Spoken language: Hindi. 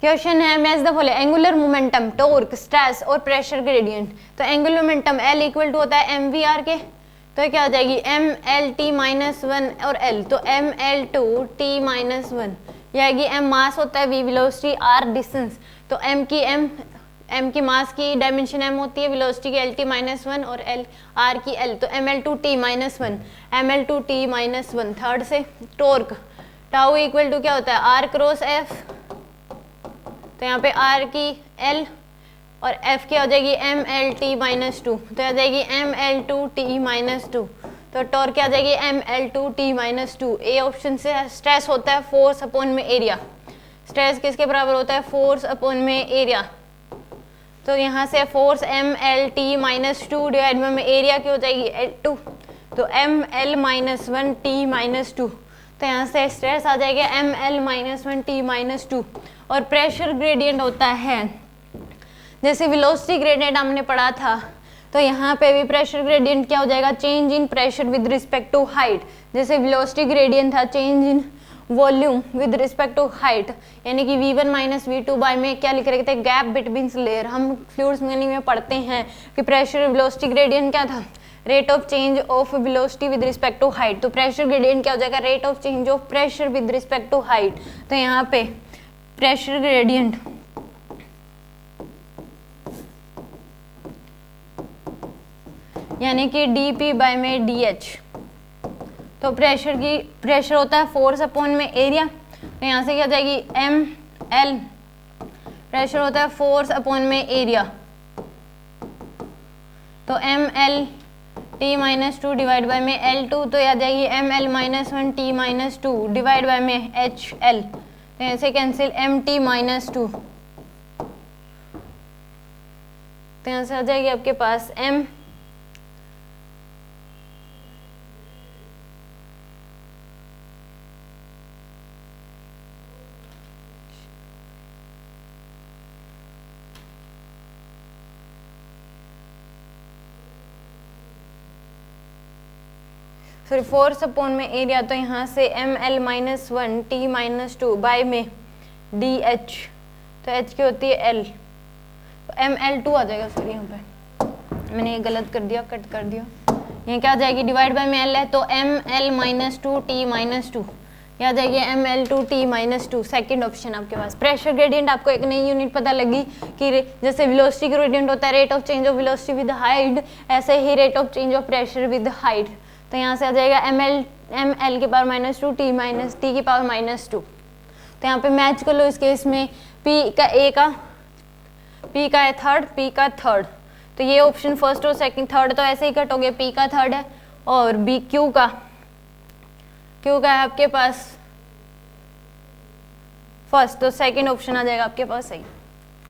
क्वेश्चन है match the following angular momentum, torque, stress और प्रेशर ग्रेडियंट। तो angular momentum L equal to होता है mvr के, तो क्या हो जाएगी mlt माइनस 1 और L, तो ml2 t माइनस 1, ये आएगी m मास होता है, v वेलोसिटी, r डिस्टेंस, तो m की मास की डायमेंशन m होती है, वेलोसिटी की lt माइनस 1 और l r की l, तो ml2t minus 1, ml2t minus 1। Third से टॉर्क टाउ इक्वल टू क्या होता है r क्रॉस f, तो यहाँ पे r की l और f क्या हो जाएगी mlt माइनस 2, तो आ जाएगी ml2t माइनस 2, तो टॉर्क क्या आ जाएगी ml2t माइनस 2। ए ऑप्शन से स्ट्रेस होता है फोर्स अपॉन में एरिया, स्ट्रेस किसके बराबर होता है फोर्स अपॉन में एरिया, तो यहाँ से फोर्स mlt माइनस 2 डिवाइड में एरिया की हो जाएगी L2, तो ml माइनस 1t माइनस 2, तो यहाँ से स्ट्रेस आ जाएगा ml माइनस 1t माइनस 2। और प्रेशर ग्रेडियंट होता है, जैसे वेलोसिटी ग्रेडियंट हमने पढ़ा था, तो यहाँ पे भी प्रेशर ग्रेडियंट क्या हो जाएगा change in pressure with respect to height. जैसे वेलोसिटी ग्रेडियंट था change in volume with respect to height, यानी कि v1 माइनस v2 बाय में क्या लिख रहे थे गैप बिटवीन लेयर। हम फ्लूइड्स मैकेनिक्स में पढ़ते हैं कि प्रेशर वेलोसिटी ग्रेडियंट क्या था rate of change of velocity with respect to height, तो प्रेशर ग्रेडियंट क्या हो जाएगा rate of change of pressure with respect to height. तो यहाँ पे प्रेशर ग्रेडियंट यानी कि dp बाय में dh, तो प्रेशर होता है फोर्स अपॉन में एरिया, तो यहाँ से क्या जाएगी ml, प्रेशर होता है फोर्स अपॉन में एरिया, तो ml t minus 2 divide by में L2, तो आ जाएगी ml minus 1 t minus 2 divide by में HL, तो ऐसे कैंसिल mt माइनस 2, तो यहाँ से आ जाएगी आपके पास m फिर फोर्स अपॉन में एरिया, तो यहाँ से ml minus 1 t minus 2 by में dh, तो h की होती है l, तो ml2 आ जाएगा। सॉरी यहाँ पे मैंने ये गलत कर दिया, कट कर दिया, ये क्या आ जाएगी डिवाइड बाय में l है, तो ml माइनस 2 t माइनस 2, ये आ जाएगी ml2t माइनस 2। सेकेंड ऑप्शन आपके पास। प्रेशर ग्रेडियंट आपको एक नई यूनिट पता लगी कि जैसे वेलोसिटी ग्रेडियंट होता है rate of change of velocity with height, ऐसे ही rate of change of pressure with height, तो यहाँ से आ जाएगा ml की power minus 2 t minus t की पावर माइनस 2। तो यहाँ पे मैच कर लो इस केस में p का है थर्ड, p का थर्ड, तो ये ऑप्शन फर्स्ट और सेकंड, थर्ड तो ऐसे ही कट हो गया, p का थर्ड है, और b q का है आपके पास फर्स्ट, तो सेकंड ऑप्शन आ जाएगा आपके पास सही।